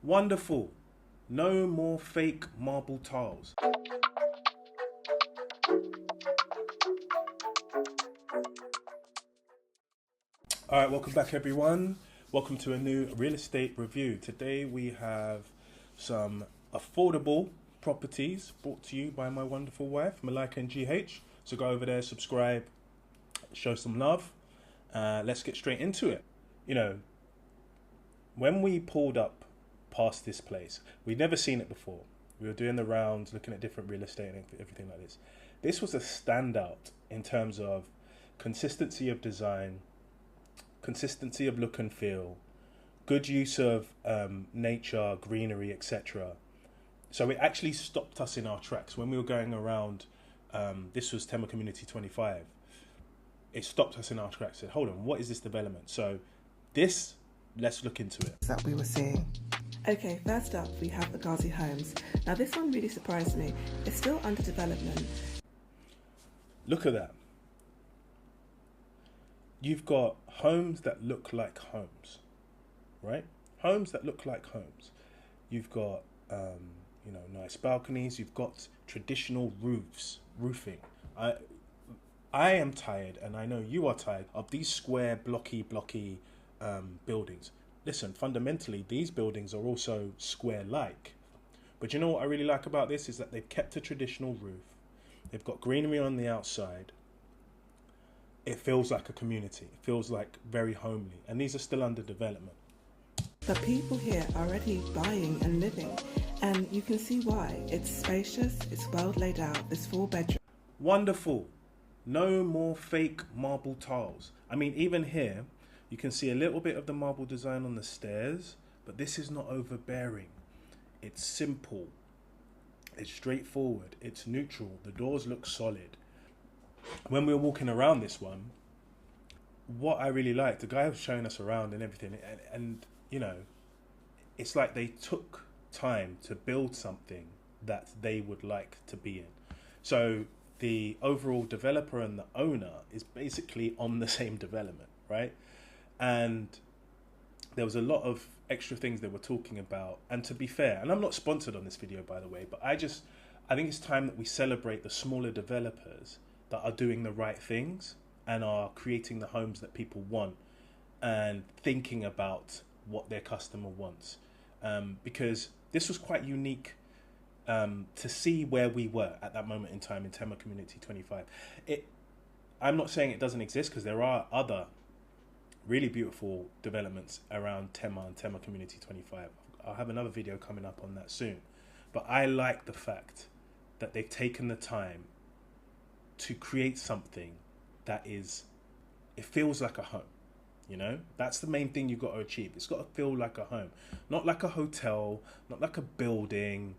Wonderful. No more fake marble tiles. All right, welcome back everyone. Welcome to a new real estate review. Today we have some affordable properties brought to you by my wonderful wife, Malika and GH. So go over there, subscribe, show some love. Let's get straight into it. You know, when we pulled up past this place, we'd never seen it before. We were doing the rounds, looking at different real estate and everything like this. This was a standout in terms of consistency of design, consistency of look and feel, good use of nature, greenery, etc. So it actually stopped us in our tracks when we were going around. This was Tema Community 25. It stopped us in our tracks. Said, "Hold on, what is this development?" So this, let's look into it. That we were seeing. Okay, first up we have the Ghazi Homes. Now this one really surprised me. It's still under development. Look at that. You've got homes that look like homes, right? Homes that look like homes. You've got, nice balconies. You've got traditional roofing. I am tired, and I know you are tired, of these square, blocky buildings. Listen, fundamentally, these buildings are also square-like. But you know what I really like about this is that they've kept a traditional roof. They've got greenery on the outside. It feels like a community. It feels like very homely. And these are still under development. The people here are already buying and living. And you can see why. It's spacious, it's well laid out, there's 4 bedrooms. Wonderful. No more fake marble tiles. I mean, even here, you can see a little bit of the marble design on the stairs, but this is not overbearing. It's simple. It's straightforward. It's neutral. The doors look solid. When we were walking around this one, what I really liked, the guy was showing us around and everything, and you know, it's like they took time to build something that they would like to be in. So the overall developer and the owner is basically on the same development, right? And there was a lot of extra things they were talking about. And to be fair, and I'm not sponsored on this video, by the way, but I think it's time that we celebrate the smaller developers that are doing the right things and are creating the homes that people want and thinking about what their customer wants. Because this was quite unique to see where we were at that moment in time in Tema Community 25. I'm not saying it doesn't exist, because there are other really beautiful developments around Tema and Tema Community 25. I'll have another video coming up on that soon. But I like the fact that they've taken the time to create something that it feels like a home. You know, that's the main thing you've got to achieve. It's got to feel like a home, not like a hotel, not like a building,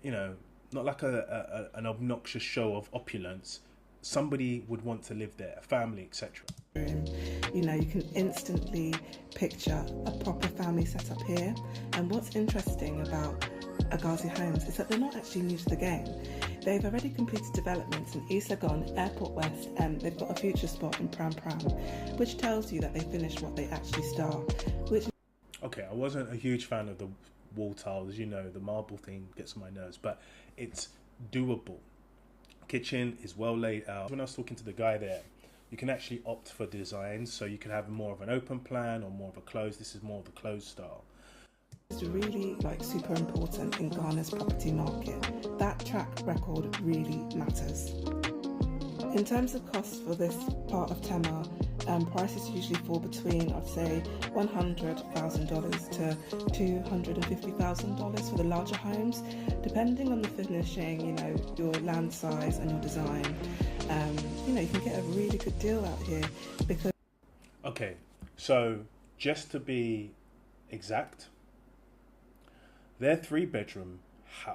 you know, not like an obnoxious show of opulence. Somebody would want to live there, a family, etc. You know, you can instantly picture a proper family setup here. And what's interesting about Ghazi Homes is that they're not actually new to the game. They've already completed developments in East Legon, Airport West, and they've got a future spot in Pram Pram, which tells you that they finished what they actually start. Okay, I wasn't a huge fan of the wall tiles, you know, the marble thing gets on my nerves, but it's doable. Kitchen is well laid out. When I was talking to the guy there, you can actually opt for designs, so you can have more of an open plan or more of a closed. This is more of a closed style. It's really super important in Ghana's property market. That track record really matters. In terms of costs for this part of Tema, prices usually fall between, I'd say, $100,000 to $250,000 for the larger homes, depending on the finishing, you know, your land size and your design. You can get a really good deal out here because... Okay, so just to be exact, they're 3-bedroom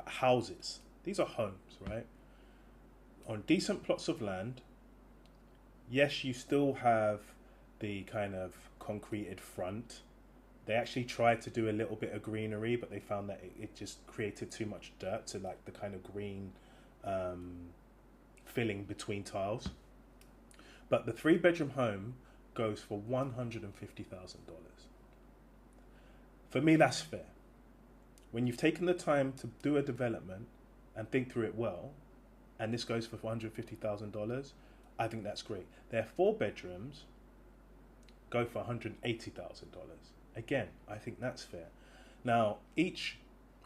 houses. These are homes, right? On decent plots of land. Yes, you still have the kind of concreted front. They actually tried to do a little bit of greenery, but they found that it just created too much dirt to like the kind of green filling between tiles. But the 3-bedroom home goes for $150,000. For me, that's fair. when you've taken the time to do a development and think through it well, and this goes for $150,000, I think that's great. Their 4 bedrooms go for $180,000. Again, I think that's fair. Now, each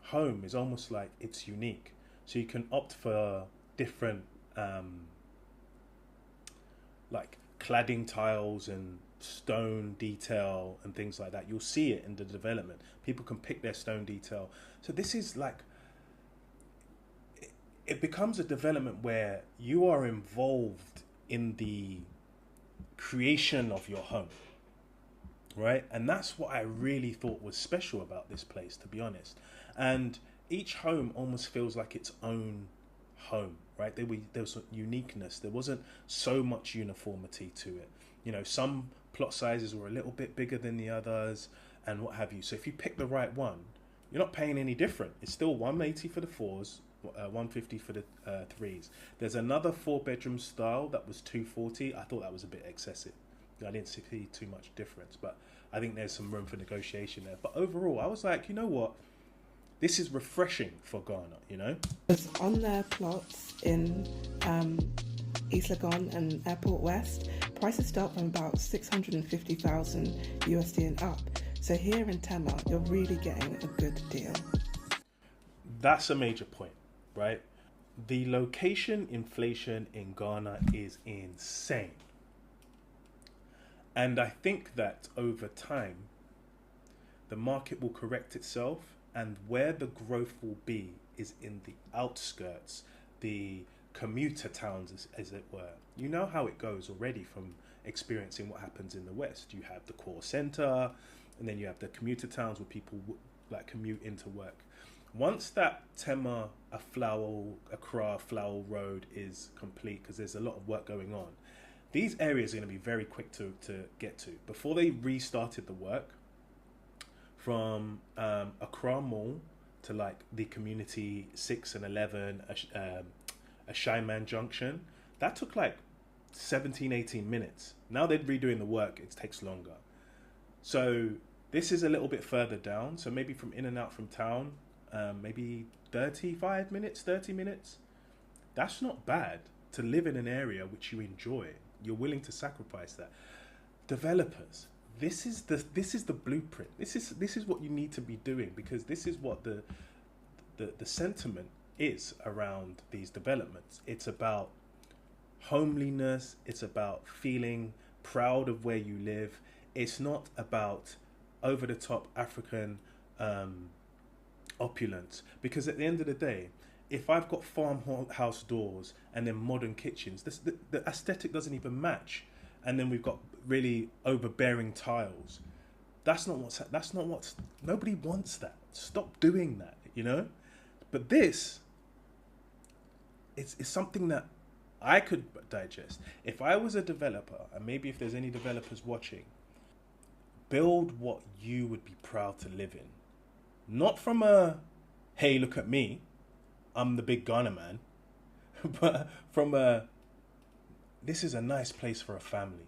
home is almost like it's unique, so you can opt for different like cladding tiles and stone detail and things like that. You'll see it in the development. People can pick their stone detail. So this is like, it becomes a development where you are involved in the creation of your home, right? And that's what I really thought was special about this place, to be honest. And each home almost feels like its own home, right? There was uniqueness. There wasn't so much uniformity to it. You know, some plot sizes were a little bit bigger than the others and what have you. So if you pick the right one, you're not paying any different. It's still $180 for the 4s, $150 for the 3s. There's another 4-bedroom style that was $240. I thought that was a bit excessive. I didn't see too much difference, but I think there's some room for negotiation there. But overall, I was like, you know what? This is refreshing for Ghana, you know? On their plots in East Legon and Airport West, prices start from about 650,000 USD and up. So here in Tema, you're really getting a good deal. That's a major point, right? The location inflation in Ghana is insane. And I think that over time, the market will correct itself, and where the growth will be is in the outskirts, the commuter towns, as it were. You know how it goes already from experiencing what happens in the West. You have the core center, and then you have the commuter towns where people like commute into work. Once that Tema, Accra, Flower Road is complete, because there's a lot of work going on, these areas are going to be very quick to get to. Before they restarted the work, from Accra Mall to like the Community 6 and 11, Ashaiman Junction, that took like 17-18 minutes. Now they're redoing the work, it takes longer. So this is a little bit further down. So maybe from in and out from town, maybe 35 minutes, 30 minutes. That's not bad to live in an area which you enjoy. You're willing to sacrifice that. Developers, this is the blueprint. This is what you need to be doing, because this is what the sentiment is around these developments. It's about homeliness. It's about feeling proud of where you live. It's not about over the top African opulence, because at the end of the day, if I've got farmhouse doors and then modern kitchens, the aesthetic doesn't even match. And then we've got really overbearing tiles. That's not what's nobody wants that. Stop doing that, you know? But this is something that I could digest. If I was a developer, and maybe if there's any developers watching, build what you would be proud to live in. Not from a, hey, look at me, I'm the big Ghana man, but from a, this is a nice place for a family,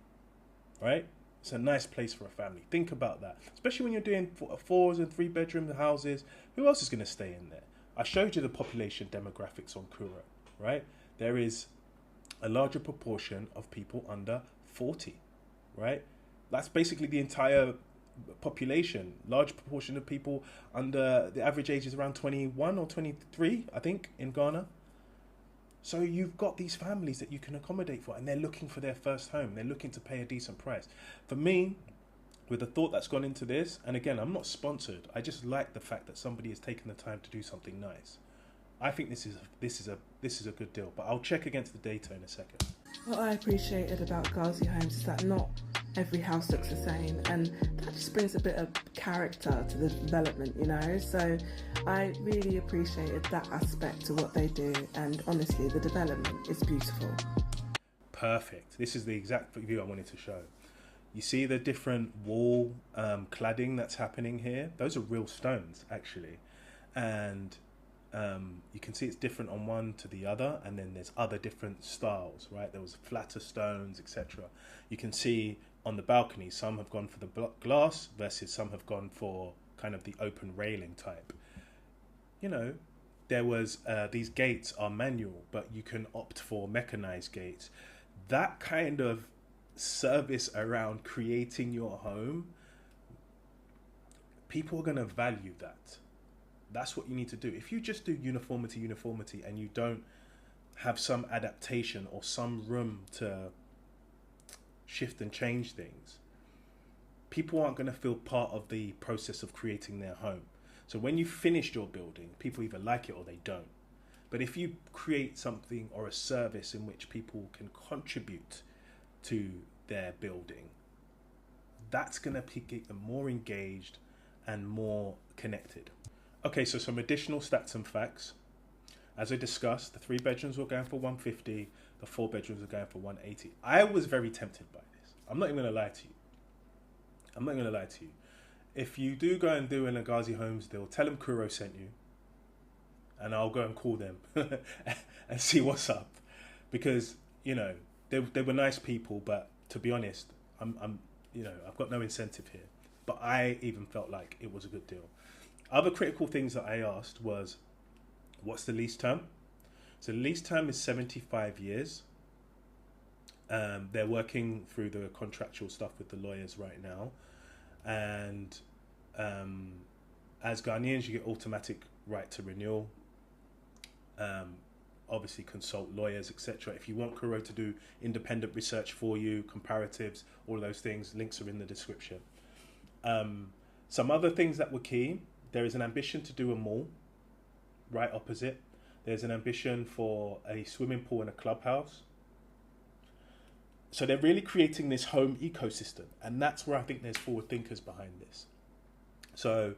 right? It's a nice place for a family. Think about that. Especially when you're doing 4s and 3-bedroom houses. Who else is going to stay in there? I showed you the population demographics on Kura, right? There is a larger proportion of people under 40, right? That's basically the entire population. Large proportion of people under, the average age is around 21 or 23, I think, in Ghana. So you've got these families that you can accommodate for, and they're looking for their first home. They're looking to pay a decent price. For me, with the thought that's gone into this, and again, I'm not sponsored. I just like the fact that somebody has taken the time to do something nice. I think this is a good deal, but I'll check against the data in a second. What I appreciated about Ghazi Homes is that not every house looks the same, and that just brings a bit of character to the development, you know. So I really appreciated that aspect to what they do, and honestly, the development is beautiful. Perfect. This is the exact view I wanted to show. You see the different wall cladding that's happening here? Those are real stones, actually. And you can see it's different on one to the other, and then there's other different styles, right? There was flatter stones, etc. You can see on the balcony, some have gone for the glass versus some have gone for kind of the open railing type. you know, there was these gates are manual, but you can opt for mechanized gates. That kind of service around creating your home, people are going to value that. That's what you need to do. If you just do uniformity, and you don't have some adaptation or some room to shift and change things, people aren't going to feel part of the process of creating their home. So when you finished your building, people either like it or they don't. But if you create something or a service in which people can contribute to their building, that's going to keep them more engaged and more connected. Okay, so some additional stats and facts. As I discussed, the 3 bedrooms were going for 150, the 4 bedrooms were going for 180. I was very tempted by this. I'm not even going to lie to you. If you do go and do an Agazi Homes deal, tell them Kuro sent you, and I'll go and call them and see what's up. Because, you know, they were nice people, but to be honest, I'm I've got no incentive here. But I even felt like it was a good deal. Other critical things that I asked was, what's the lease term? So the lease term is 75 years. They're working through the contractual stuff with the lawyers right now. And as Ghanaians, you get automatic right to renewal. Obviously consult lawyers, etc. If you want Kuro to do independent research for you, comparatives, all of those things, links are in the description. Some other things that were key: there is an ambition to do a mall right opposite. There's an ambition for a swimming pool and a clubhouse. So they're really creating this home ecosystem, and that's where I think there's forward thinkers behind this. So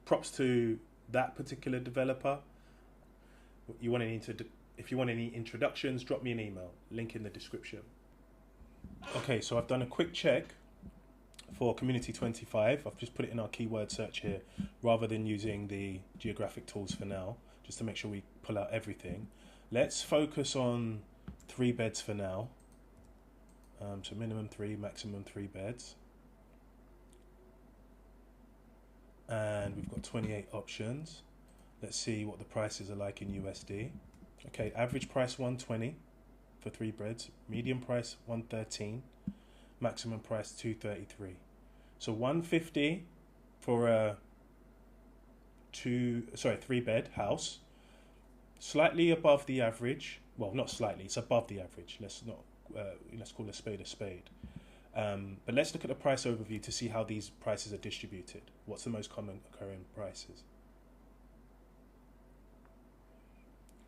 props to that particular developer. If you want any introductions, drop me an email, link in the description. Okay, so I've done a quick check for Community 25. I've just put it in our keyword search here rather than using the geographic tools for now, just to make sure we pull out everything. Let's focus on 3 beds for now. So minimum 3, maximum 3 beds. And we've got 28 options. Let's see what the prices are like in USD. Okay, average price 120 for 3 beds, medium price 113, maximum price 233. So 150 for a 3 bed house, slightly above the average. Well, not slightly, it's above the average. Let's call a spade a spade. But let's look at the price overview to see how these prices are distributed. What's the most common occurring prices?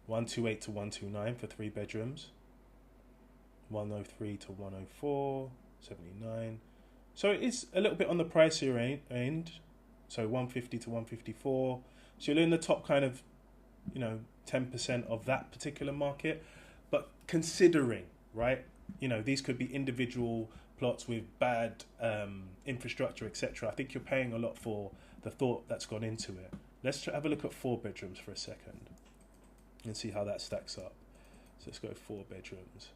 128 to 129 for 3 bedrooms. 103 to 104, 79. So it is a little bit on the pricier end. So 150 to 154. So you're in the top kind of, 10% of that particular market. But considering, right, these could be individual plots with bad infrastructure, etc. I think you're paying a lot for the thought that's gone into it. Let's have a look at 4 bedrooms for a second and see how that stacks up. So let's go 4 bedrooms.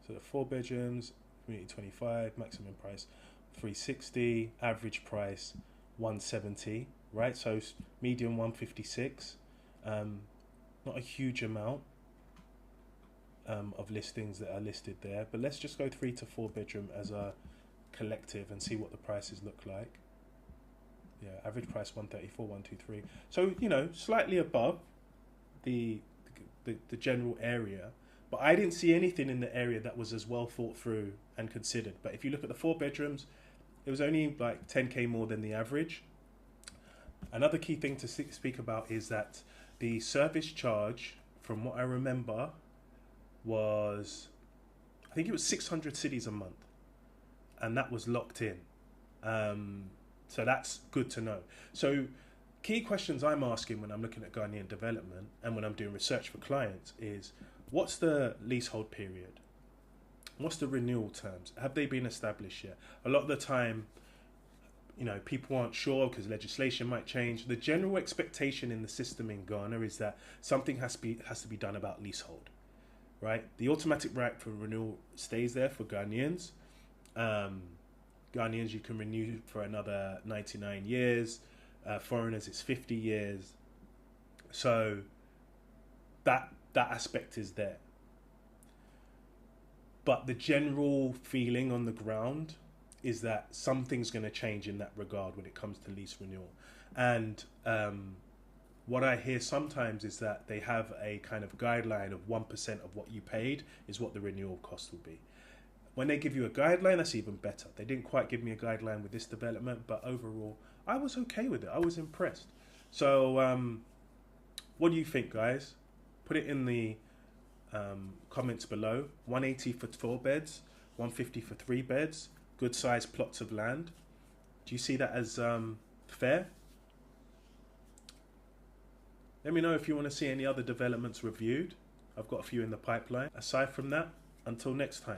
So the 4 bedrooms, Community 25, maximum price 360, average price 170, right? So medium 156. Not a huge amount of listings that are listed there, but let's just go 3 to 4 bedroom as a collective and see what the prices look like. Yeah, average price 134, 123. So slightly above the general area, but I didn't see anything in the area that was as well thought through and considered. But if you look at the 4 bedrooms, it was only like 10k more than the average. Another key thing to speak about is that the service charge, from what I remember, was, I think it was 600 cedis a month, and that was locked in. So that's good to know. So key questions I'm asking when I'm looking at Ghanaian development and when I'm doing research for clients is, what's the leasehold period? What's the renewal terms? Have they been established yet? A lot of the time, people aren't sure because legislation might change. The general expectation in the system in Ghana is that something has to be done about leasehold, right? The automatic right for renewal stays there for Ghanaians. Ghanaians, you can renew for another 99 years. Foreigners, it's 50 years. So that aspect is there. But the general feeling on the ground is that something's going to change in that regard when it comes to lease renewal. And what I hear sometimes is that they have a kind of guideline of 1% of what you paid is what the renewal cost will be. When they give you a guideline, that's even better. They didn't quite give me a guideline with this development, but overall, I was okay with it. I was impressed. So what do you think, guys? Put it in the comments below. 180 for 4 beds, 150 for 3 beds, good sized plots of land. Do you see that as fair? Let me know if you want to see any other developments reviewed. I've got a few in the pipeline. Aside from that, until next time.